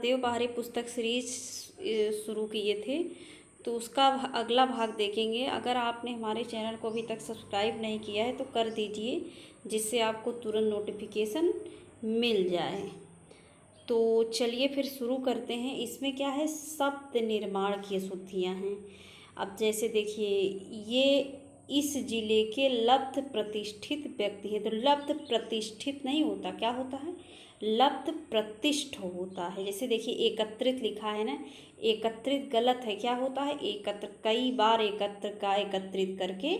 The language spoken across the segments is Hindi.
देव बाहरी पुस्तक सीरीज शुरू किए थे, तो उसका अगला भाग देखेंगे। अगर आपने हमारे चैनल को अभी तक सब्सक्राइब नहीं किया है तो कर दीजिए, जिससे आपको तुरंत नोटिफिकेशन मिल जाए। तो चलिए फिर शुरू करते हैं। इसमें क्या है, शब्द निर्माण की अशुद्धियाँ हैं। अब जैसे देखिए, ये इस जिले के लब्ध प्रतिष्ठित व्यक्ति है, तो लब्ध प्रतिष्ठित नहीं होता, क्या होता है, लब्ध प्रतिष्ठ होता है। जैसे देखिए एकत्रित लिखा है ना, एकत्रित गलत है, क्या होता है, एकत्र, कई बार एकत्र का एकत्रित करके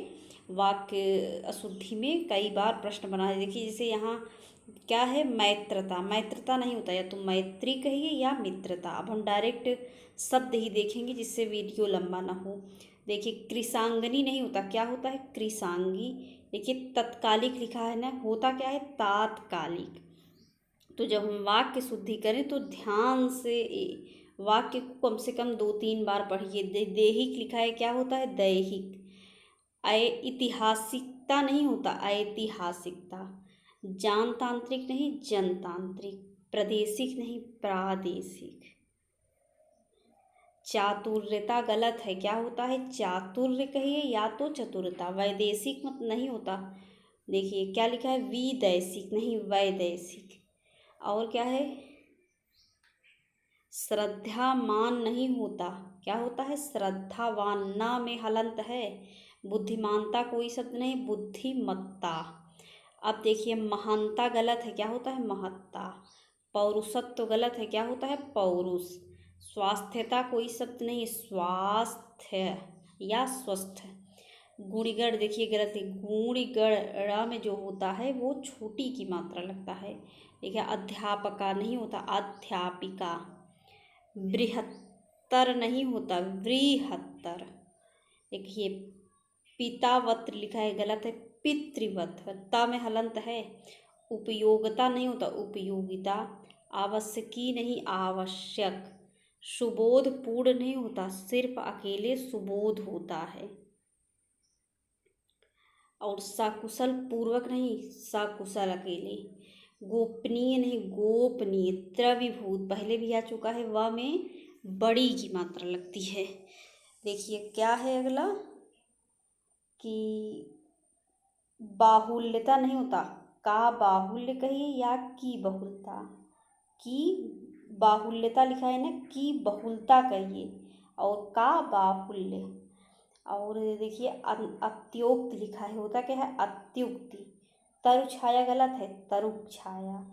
वाक्य अशुद्धि में कई बार प्रश्न बना। देखिए जैसे यहाँ क्या है, मैत्रता, मैत्रता नहीं होता, या तो मैत्री कहिए या मित्रता। अब हम डायरेक्ट शब्द ही देखेंगे जिससे वीडियो लंबा ना हो। देखिए कृशांगनी नहीं होता, क्या होता है, कृशांगी। देखिए तत्कालिक लिखा है ना, होता क्या है, तात्कालिक। तो जब हम वाक्य शुद्धि करें तो ध्यान से वाक्य को कम से कम 2-3 बार पढ़िए। दैहिक लिखा है, क्या होता है, दैहिक। ऐतिहासिकता नहीं होता, ऐतिहासिकता। जानतांत्रिक नहीं, जनतांत्रिक। प्रादेशिक नहीं, प्रादेशिक। चातुर्यता गलत है, क्या होता है, चातुर्य कहिए या तो चतुरता। वैदेशिक मत नहीं होता, देखिए क्या लिखा है, विदैशिक नहीं, वैदेशिक। और क्या है, श्रद्धामान नहीं होता, क्या होता है, श्रद्धावान। ना में हलंत है। बुद्धिमानता कोई शब्द नहीं, बुद्धिमत्ता। अब देखिए महानता गलत है, क्या होता है, महत्ता। पौरुषत्व गलत है, क्या होता है, पौरुष। स्वास्थ्यता कोई शब्द नहीं, स्वास्थ्य या स्वस्थ। गुणिगण देखिए गलत है, गुणिगण में जो होता है वो छोटी की मात्रा लगता है। देखिए अध्यापका नहीं होता, अध्यापिका। बृहत्तर नहीं होता, बृहत्तर। देखिए पितावत्र लिखा है, गलत है, पितृवत। ता में हलंत है। उपयोगिता नहीं होता, उपयोगिता। आवश्यकी नहीं, आवश्यक। सुबोध पूर्ण नहीं होता, सिर्फ अकेले सुबोध होता है। और सकुशल पूर्वक नहीं, सकुशल अकेले। गोपनीय नहीं, गोपनीय। त्रिविभूत पहले भी आ चुका है, व में बड़ी की मात्रा लगती है। देखिए क्या है अगला, कि बाहुल्यता नहीं होता, का बाहुल्य कहिए या की बहुलता। की बाहुल्यता लिखा है ना, की बहुलता कहिए, और का बाहुल्य। और देखिए अत्युक्त लिखा है, होता क्या है, अत्युक्ति। तरु छाया गलत है, तरुप छाया।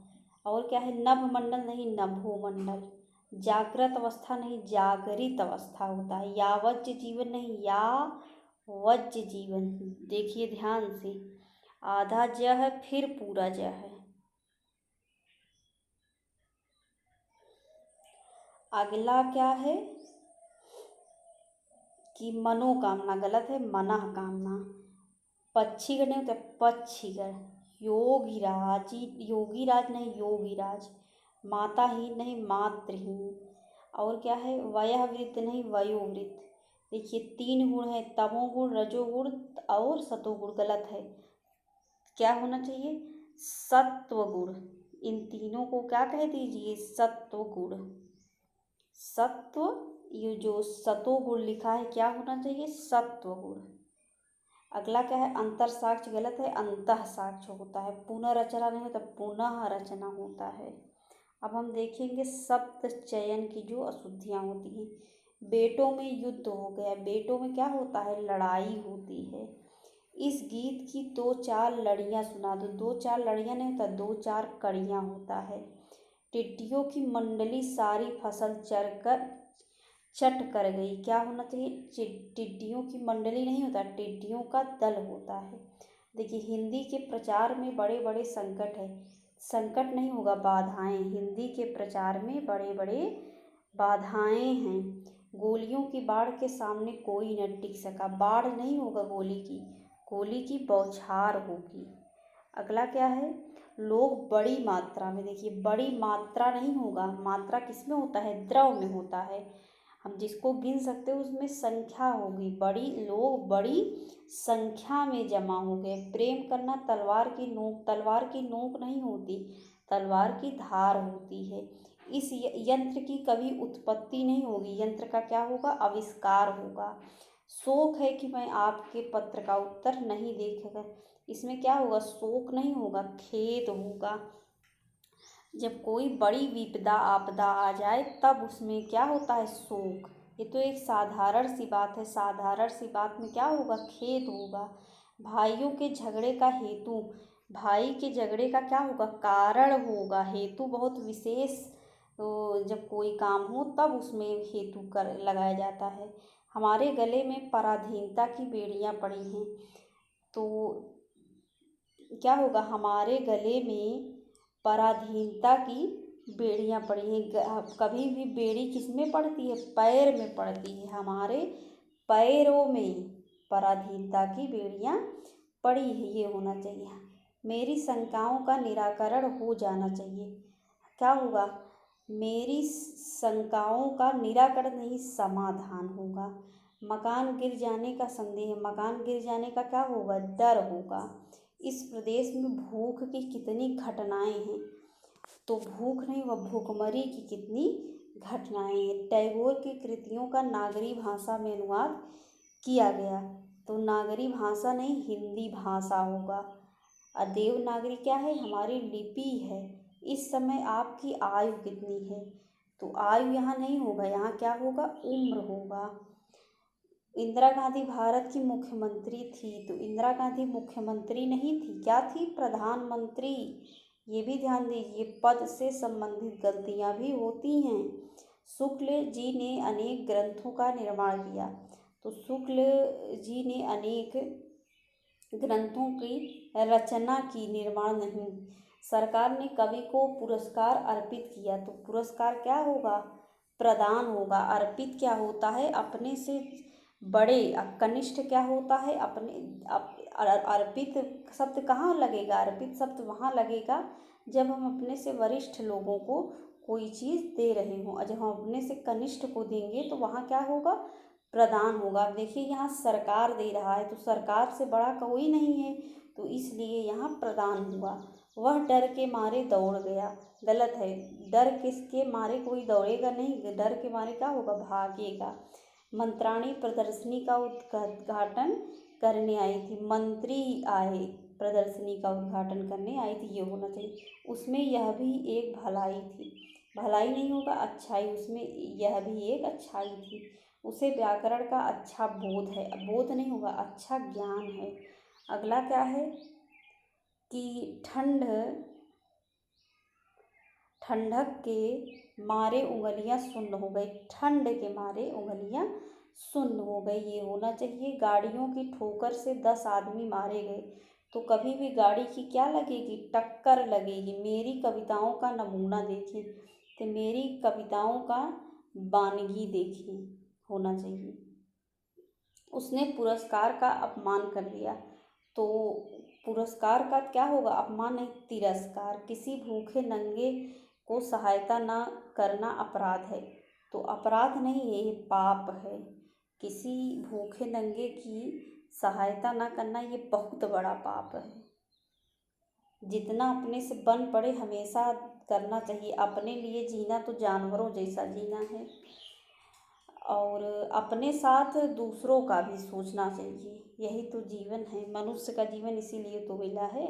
और क्या है, नभमंडल नहीं, नभोमंडल। जागृत अवस्था नहीं, जागरित अवस्था होता है। यावज्य जीवन नहीं, या वज्य जीवन। देखिए ध्यान से, आधा ज है फिर पूरा ज है। अगला क्या है, कि मनोकामना गलत है, मनः कामना। पक्षीगण नहीं होता, पक्षीगण। योगीराज, योगीराज नहीं, योगीराज। माताहीन नहीं, मातृहीन। और क्या है, वयोवृत्त नहीं, वयोवृत्त। देखिए 3 गुण है, तमोगुण, रजोगुण और सतोगुण, गलत है। क्या होना चाहिए, सत्वगुण। इन तीनों को क्या कह दीजिए, सत्वगुण। सत्व, ये जो सतोगुण लिखा है, क्या होना चाहिए, सत्वगुण। अगला क्या है, अंतर साक्ष्य गलत है, अंतः साक्ष्य होता है। पुनर्रचना नहीं होता, पुनः रचना होता है। अब हम देखेंगे शब्द चयन की जो अशुद्धियाँ होती हैं। बेटों में युद्ध हो गया, बेटों में क्या होता है, लड़ाई होती है। इस गीत की 2-4 लड़ियाँ सुना दो, 2-4 लड़ियाँ नहीं होता, 2-4 कड़ियाँ होता है। टिड्डियों की मंडली सारी फसल चट कर गई, क्या होना चाहिए, टिड्डियों की मंडली नहीं होता, टिड्डियों का दल होता है। देखिए हिंदी के प्रचार में बड़े बड़े संकट है, संकट नहीं होगा, बाधाएं। हिंदी के प्रचार में बड़े बड़े बाधाएं हैं। गोलियों की बाढ़ के सामने कोई न टिक सका। बाढ़ नहीं होगा, गोली की बौछार होगी। अगला क्या है, लोग बड़ी मात्रा में। देखिए बड़ी मात्रा नहीं होगा, मात्रा किस में होता है, द्रव में होता है। हम जिसको गिन सकते हैं उसमें संख्या होगी, बड़ी, लोग बड़ी संख्या में जमा हो गए। प्रेम करना तलवार की नोक, तलवार की नोक नहीं होती, तलवार की धार होती है। इस यंत्र की कभी उत्पत्ति नहीं होगी, यंत्र का क्या होगा, आविष्कार होगा। शोक है कि मैं आपके पत्र का उत्तर नहीं देखकर, इसमें क्या होगा, शोक नहीं होगा, खेद होगा। जब कोई बड़ी विपदा आपदा आ जाए तब उसमें क्या होता है, शोक। ये तो एक साधारण सी बात है, साधारण सी बात में क्या होगा, खेद होगा। भाइयों के झगड़े का हेतु, भाई के झगड़े का क्या होगा, कारण होगा। हेतु बहुत विशेष, तो जब कोई काम हो तब उसमें हेतु कर लगाया जाता है। हमारे गले में पराधीनता की बेड़ियां पड़ी हैं, तो क्या होगा, हमारे गले में पराधीनता की बेड़ियां पड़ी हैं। कभी भी बेड़ी किस में पड़ती है, पैर में पड़ती है, हमारे पैरों में पराधीनता की बेड़ियां पड़ी है, ये होना चाहिए। मेरी शंकाओं का निराकरण हो जाना चाहिए, क्या होगा, मेरी शंकाओं का निराकरण नहीं, समाधान होगा। मकान गिर जाने का संदेह, मकान गिर जाने का क्या होगा, डर होगा। इस प्रदेश में भूख की कितनी घटनाएं हैं, तो भूख नहीं, वह भूखमरी की कितनी घटनाएं हैं। टैगोर की कृतियों का नागरी भाषा में अनुवाद किया गया, तो नागरी भाषा नहीं, हिंदी भाषा होगा। देवनागरी क्या है, हमारी लिपि है। इस समय आपकी आयु कितनी है, तो आयु यहाँ नहीं होगा, यहाँ क्या होगा, उम्र होगा। इंदिरा गांधी भारत की मुख्यमंत्री थी, तो इंदिरा गांधी मुख्यमंत्री नहीं थी, क्या थी, प्रधानमंत्री। ये भी ध्यान दीजिए, पद से संबंधित गलतियां भी होती हैं। शुक्ल जी ने अनेक ग्रंथों का निर्माण किया, तो शुक्ल जी ने अनेक ग्रंथों की रचना की, निर्माण नहीं। सरकार ने कवि को पुरस्कार अर्पित किया, तो पुरस्कार क्या होगा, प्रदान होगा। अर्पित क्या होता है, अपने से बड़े, कनिष्ठ क्या होता है, अपने अर्पित शब्द कहाँ लगेगा, अर्पित शब्द वहाँ लगेगा जब हम अपने से वरिष्ठ लोगों को कोई चीज़ दे रहे हों, और जब हम अपने से कनिष्ठ को देंगे तो वहाँ क्या होगा, प्रदान होगा। अब देखिए यहाँ सरकार दे रहा है, तो सरकार से बड़ा कोई नहीं है, तो इसलिए यहाँ प्रदान हुआ। वह डर के मारे दौड़ गया, गलत है। डर किसके मारे कोई दौड़ेगा नहीं, डर के मारे क्या होगा, भागेगा। मंत्राणी प्रदर्शनी का उद्घाटन करने आई थी, मंत्री आए प्रदर्शनी का उद्घाटन करने आई थी, ये होना चाहिए। उसमें यह भी एक भलाई थी, भलाई नहीं होगा, अच्छाई, उसमें यह भी एक अच्छाई थी। उसे व्याकरण का अच्छा बोध है, बोध नहीं होगा, अच्छा ज्ञान है। अगला क्या है कि ठंडक के मारे उंगलियां सुन्न हो गई, ठंड के मारे उंगलियां सुन्न हो गई, ये होना चाहिए। गाड़ियों की ठोकर से 10 आदमी मारे गए, तो कभी भी गाड़ी की क्या लगेगी, टक्कर लगेगी। मेरी कविताओं का नमूना देखें, तो मेरी कविताओं का बानगी देखें, होना चाहिए। उसने पुरस्कार का अपमान कर दिया, तो पुरस्कार का क्या होगा, अपमान नहीं, तिरस्कार। किसी भूखे नंगे को सहायता न करना अपराध है, तो अपराध नहीं है, ये पाप है। किसी भूखे नंगे की सहायता न करना ये बहुत बड़ा पाप है। जितना अपने से बन पड़े हमेशा करना चाहिए। अपने लिए जीना तो जानवरों जैसा जीना है, और अपने साथ दूसरों का भी सोचना चाहिए, यही तो जीवन है, मनुष्य का जीवन इसीलिए तो मिला है।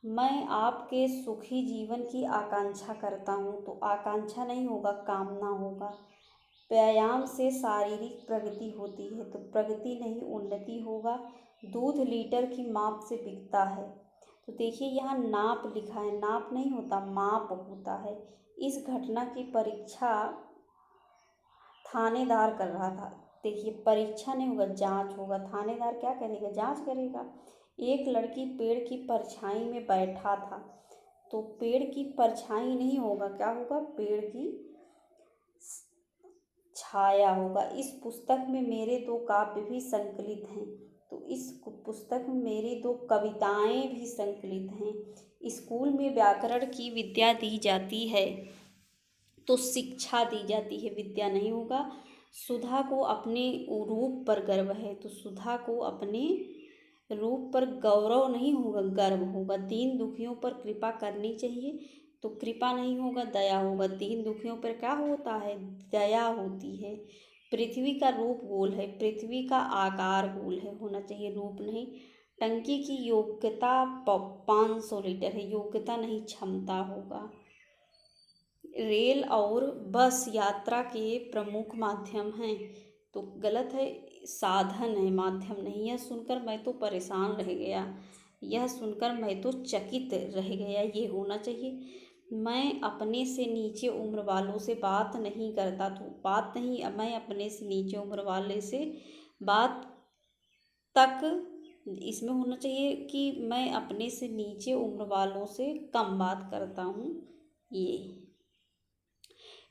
मैं आपके सुखी जीवन की आकांक्षा करता हूँ, तो आकांक्षा नहीं होगा, कामना होगा। व्यायाम से शारीरिक प्रगति होती है, तो प्रगति नहीं, उन्नति होगा। दूध लीटर की माप से बिकता है, तो देखिए यहाँ नाप लिखा है, नाप नहीं होता, माप होता है। इस घटना की परीक्षा थानेदार कर रहा था, देखिए परीक्षा नहीं होगा, जांच होगा। थानेदार क्या करेगा, जांच करेगा। एक लड़की पेड़ की परछाई में बैठा था, तो पेड़ की परछाई नहीं होगा, क्या होगा, पेड़ की छाया होगा। इस पुस्तक में मेरे 2 काव्य भी संकलित हैं, तो इस पुस्तक में मेरी 2 कविताएं भी संकलित हैं। स्कूल में व्याकरण की विद्या दी जाती है, तो शिक्षा दी जाती है, विद्या नहीं होगा। सुधा को अपने रूप पर गर्व है, तो सुधा को अपने रूप पर गौरव नहीं होगा, गर्व होगा। दीन दुखियों पर कृपा करनी चाहिए, तो कृपा नहीं होगा, दया होगा। दीन दुखियों पर क्या होता है, दया होती है। पृथ्वी का रूप गोल है, पृथ्वी का आकार गोल है, होना चाहिए रूप नहीं। टंकी की योग्यता 500 लीटर है, योग्यता नहीं क्षमता होगा। रेल और बस यात्रा के प्रमुख माध्यम हैं, तो गलत है, साधन है, माध्यम नहीं। यह सुनकर मैं तो परेशान रह गया, यह सुनकर मैं तो चकित रह गया, ये होना चाहिए। मैं अपने से नीचे उम्र वालों से बात नहीं करता, तो बात नहीं, मैं अपने से नीचे उम्र वाले से बात तक, इसमें होना चाहिए कि मैं अपने से नीचे उम्र वालों से कम बात करता हूँ।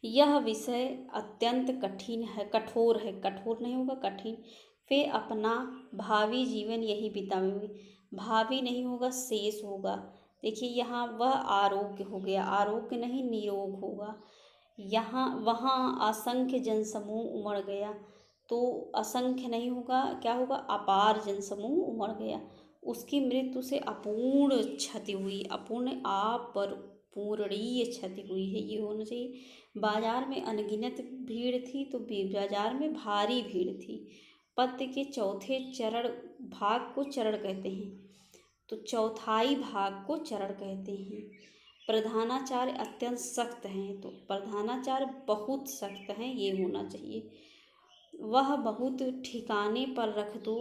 यह विषय अत्यंत कठिन है, कठोर है, कठोर नहीं होगा, कठिन। फिर अपना भावी जीवन यही बिताएंगे, भावी नहीं होगा, शेष होगा। देखिए यहाँ वह आरोग्य हो गया, आरोग्य नहीं निरोग होगा। यहाँ वहाँ असंख्य जनसमूह उमड़ गया, तो असंख्य नहीं होगा, क्या होगा, अपार जनसमूह उमड़ गया। उसकी मृत्यु से अपूर्ण क्षति हुई, अपूर्ण आप पर पूर्णीय क्षति हुई है, ये होना चाहिए। बाजार में अनगिनत भीड़ थी, तो बाजार में भारी भीड़ थी। पद्य के चौथे चरण भाग को चरण कहते हैं, तो चौथाई भाग को चरण कहते हैं। प्रधानाचार्य अत्यंत सख्त हैं, तो प्रधानाचार्य बहुत सख्त हैं, ये होना चाहिए। वह बहुत ठिकाने पर रख दो,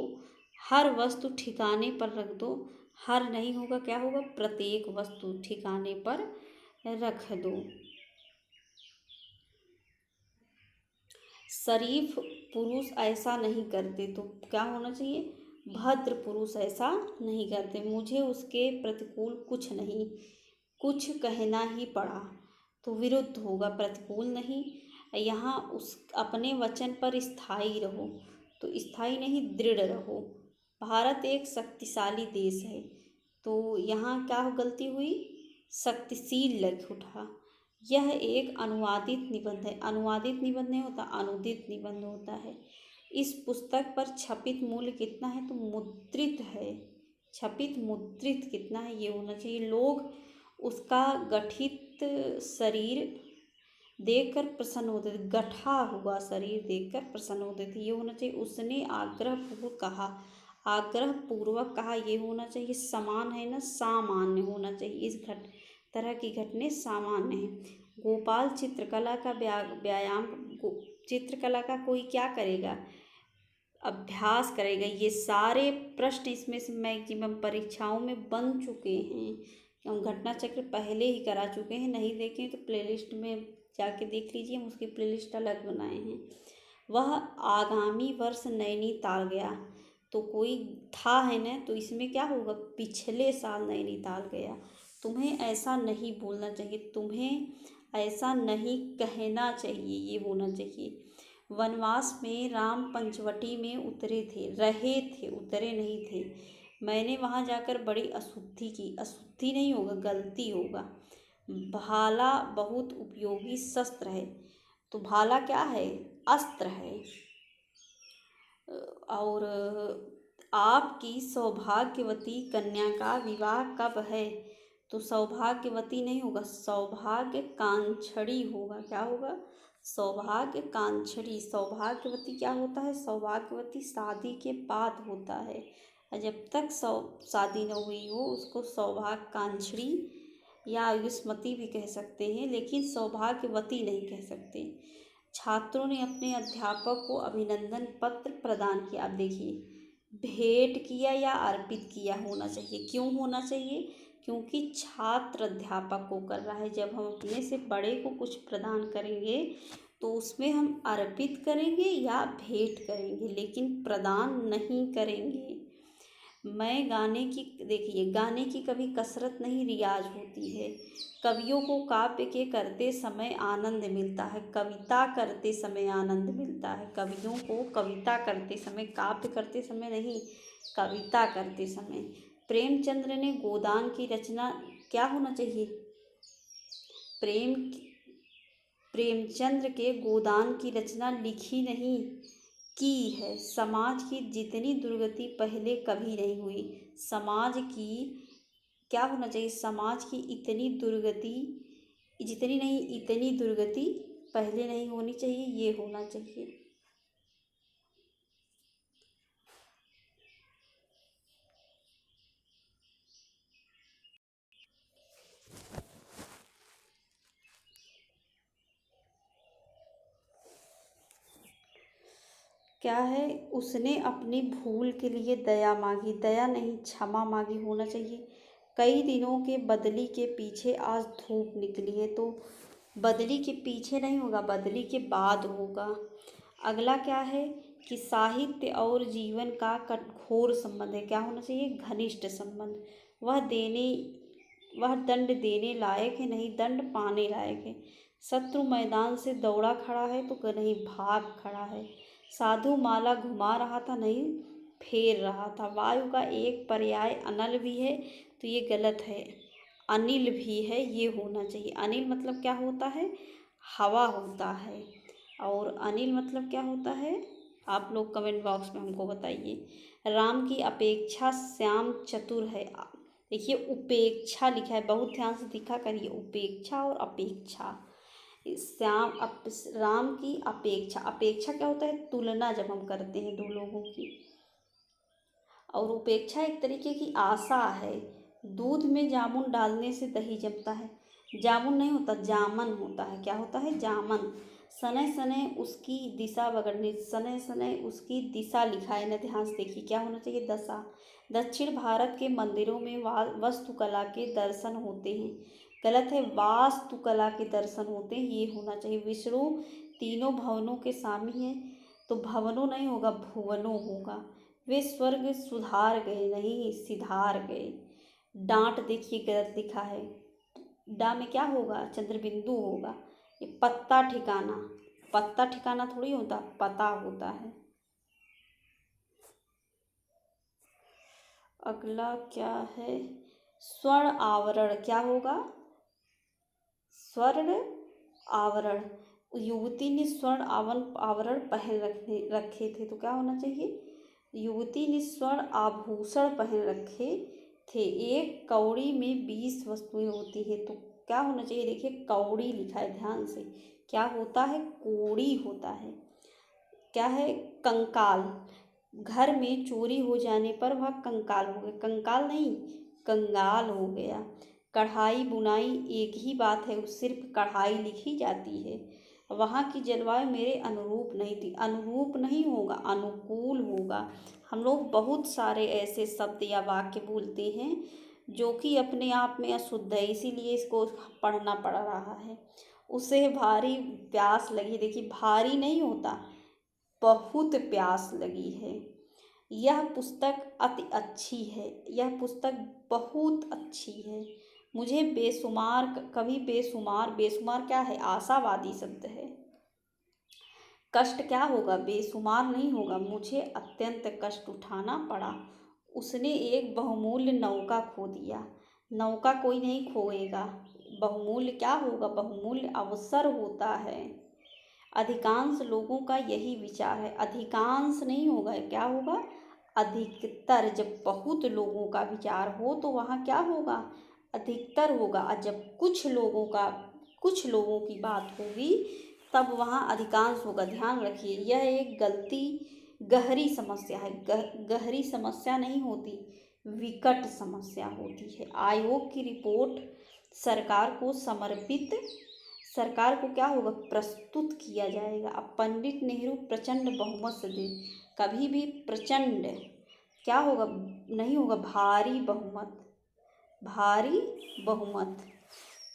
हर वस्तु ठिकाने पर रख दो, हर नहीं होगा, क्या होगा, प्रत्येक वस्तु ठिकाने पर रख दो। शरीफ पुरुष ऐसा नहीं करते, तो क्या होना चाहिए, भद्र पुरुष ऐसा नहीं करते। मुझे उसके प्रतिकूल कुछ नहीं, कुछ कहना ही पड़ा, तो विरुद्ध होगा, प्रतिकूल नहीं। यहाँ उस अपने वचन पर स्थायी रहो, तो स्थायी नहीं, दृढ़ रहो। भारत एक शक्तिशाली देश है, तो यहाँ क्या गलती हुई, शक्तिशील लग उठा। यह एक अनुवादित निबंध है, अनुवादित निबंध नहीं होता, अनुदित निबंध होता है। इस पुस्तक पर छपित मूल्य कितना है, तो मुद्रित है, छपित मुद्रित कितना है, ये होना चाहिए। लोग उसका गठित शरीर देखकर प्रसन्न होते थे, गठा हुआ शरीर देखकर प्रसन्न होते थे, ये होना चाहिए। उसने आग्रहपूर्वक कहा, आग्रहपूर्वक कहा, ये होना चाहिए। समान है ना, सामान्य होना चाहिए, इस तरह की घटने सामान्य हैं। गोपाल चित्रकला का व्यायाम, चित्रकला का कोई क्या करेगा, अभ्यास करेगा। ये सारे प्रश्न इसमें से मैक्सिमम परीक्षाओं में बन चुके हैं, हम घटना चक्र पहले ही करा चुके हैं। नहीं देखें तो प्लेलिस्ट में जाके देख लीजिए, हम उसकी प्लेलिस्ट अलग बनाए हैं। वह आगामी वर्ष नैनीताल गया, तो कोई था है ना, तो इसमें क्या होगा, पिछले साल नैनीताल गया। तुम्हें ऐसा नहीं बोलना चाहिए, तुम्हें ऐसा नहीं कहना चाहिए, ये होना चाहिए। वनवास में राम पंचवटी में उतरे थे, रहे थे, उतरे नहीं थे। मैंने वहाँ जाकर बड़ी अशुद्धि की, अशुद्धि नहीं होगा, गलती होगा। भाला बहुत उपयोगी शस्त्र है, तो भाला क्या है, अस्त्र है। और आपकी सौभाग्यवती कन्या का विवाह कब है, तो सौभाग्यवती नहीं होगा, सौभाग्य कांक्षड़ी होगा, क्या होगा, सौभाग्य कांक्षड़ी। सौभाग्यवती क्या होता है, सौभाग्यवती शादी के बाद होता है, और जब तक शादी न हुई हो उसको सौभाग्य कांक्षड़ी या आयुष्मती भी कह सकते हैं, लेकिन सौभाग्यवती नहीं कह सकते। छात्रों ने अपने अध्यापक को अभिनंदन पत्र प्रदान किया। अब देखिए, भेंट किया या अर्पित किया होना चाहिए, क्यों होना चाहिए, क्योंकि छात्र अध्यापक को कर रहा है। जब हम अपने से बड़े को कुछ प्रदान करेंगे तो उसमें हम अर्पित करेंगे या भेंट करेंगे, लेकिन प्रदान नहीं करेंगे। मैं गाने की, देखिए गाने की कभी कसरत नहीं, रियाज होती है। कवियों को काव्य के करते समय आनंद मिलता है, कविता करते समय आनंद मिलता है। कवियों को कविता करते समय, काव्य करते समय नहीं, कविता करते समय। प्रेमचंद्र ने गोदान की रचना, क्या होना चाहिए, प्रेमचंद्र के गोदान की रचना लिखी नहीं, की है। समाज की जितनी दुर्गति पहले कभी नहीं हुई, समाज की क्या होना चाहिए, समाज की इतनी दुर्गति जितनी नहीं इतनी दुर्गति पहले नहीं होनी चाहिए, ये होना चाहिए। क्या है, उसने अपनी भूल के लिए दया मांगी, दया नहीं क्षमा मांगी होना चाहिए। कई दिनों के बदली के पीछे आज धूप निकली है, तो बदली के पीछे नहीं होगा, बदली के बाद होगा। अगला क्या है कि साहित्य और जीवन का कठोर संबंध है, क्या होना चाहिए, घनिष्ठ संबंध। वह देने वह दंड देने लायक है, नहीं दंड पाने लायक है। शत्रु मैदान से दौड़ा खड़ा है तो नहीं भाग खड़ा है। साधु माला घुमा रहा था, नहीं फेर रहा था। वायु का एक पर्याय अनल भी है, तो ये गलत है। अनिल भी है, ये होना चाहिए। अनिल मतलब क्या होता है, हवा होता है। और अनिल मतलब क्या होता है, आप लोग कमेंट बॉक्स में हमको बताइए। राम की अपेक्षा श्याम चतुर है। देखिए उपेक्षा लिखा है, बहुत ध्यान से दिखा करिए, उपेक्षा और अपेक्षा। राम की अपेक्षा, अपेक्षा क्या होता है, तुलना जब हम करते हैं दो लोगों की। और उपेक्षा एक तरीके की आशा है। दूध में जामुन डालने से दही जमता है, जामुन नहीं होता, जामन होता है। क्या होता है, जामन। सने सने उसकी दिशा बगड़ने, सने सने उसकी दिशा लिखा है ना, ध्यान से देखिए क्या होना चाहिए, दशा। दक्षिण भारत के मंदिरों में वास्तुकला के दर्शन होते हैं, गलत है, वास्तुकला के दर्शन होते हैं, ये होना चाहिए। विष्णु तीनों भवनों के स्वामी हैं, तो भवनों नहीं होगा, भुवनों होगा। वे स्वर्ग सुधार गए, नहीं सिधार गए। डांट देखिए गलत लिखा है, डा में क्या होगा, चंद्रबिंदु होगा। ये पत्ता ठिकाना, पत्ता ठिकाना थोड़ी होता, पता होता है। अगला क्या है, स्वर्ण आवरण, क्या होगा, स्वर्ण आवरण। युवती ने स्वर्ण आवरण पहन रखे थे, तो क्या होना चाहिए, युवती ने स्वर्ण आभूषण पहन रखे थे। एक कौड़ी में 20 वस्तुएं होती है, तो क्या होना चाहिए, देखिए कौड़ी लिखा है, ध्यान से। क्या होता है, कौड़ी होता है। क्या है, कंकाल। घर में चोरी हो जाने पर वह कंकाल हो गया, कंकाल नहीं कंगाल हो गया। कढ़ाई बुनाई एक ही बात है, सिर्फ कढ़ाई लिखी जाती है। वहाँ की जलवायु मेरे अनुरूप नहीं थी, अनुरूप नहीं होगा, अनुकूल होगा। हम लोग बहुत सारे ऐसे शब्द या वाक्य बोलते हैं जो कि अपने आप में अशुद्ध है, इसीलिए इसको पढ़ना पड़ रहा है। उसे भारी प्यास लगी, देखिए भारी नहीं होता, बहुत प्यास लगी है। यह पुस्तक अति अच्छी है, यह पुस्तक बहुत अच्छी है। मुझे बेशुमार, कभी बेशुमार, बेशुमार क्या है, आशावादी शब्द है। कष्ट क्या होगा, बेशुमार नहीं होगा। मुझे अत्यंत कष्ट उठाना पड़ा। उसने एक बहुमूल्य नौका खो दिया, नौका कोई नहीं खोएगा। बहुमूल्य क्या होगा, बहुमूल्य अवसर होता है। अधिकांश लोगों का यही विचार है, अधिकांश नहीं होगा, क्या होगा, अधिकतर। जब बहुत लोगों का विचार हो तो वहाँ क्या होगा, अधिकतर होगा। और जब कुछ लोगों की बात होगी तब वहाँ अधिकांश होगा। ध्यान रखिए, यह एक गहरी समस्या है। गहरी समस्या नहीं होती, विकट समस्या होती है। आयोग की रिपोर्ट सरकार को समर्पित, सरकार को क्या होगा, प्रस्तुत किया जाएगा। अब पंडित नेहरू प्रचंड बहुमत से दे, कभी भी प्रचंड क्या होगा, नहीं होगा, भारी बहुमत, भारी बहुमत।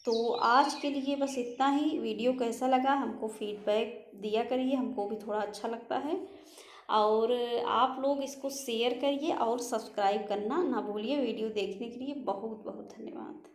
तो आज के लिए बस इतना ही। वीडियो कैसा लगा हमको फीडबैक दिया करिए, हमको भी थोड़ा अच्छा लगता है। और आप लोग इसको शेयर करिए और सब्सक्राइब करना ना भूलिए। वीडियो देखने के लिए बहुत बहुत धन्यवाद।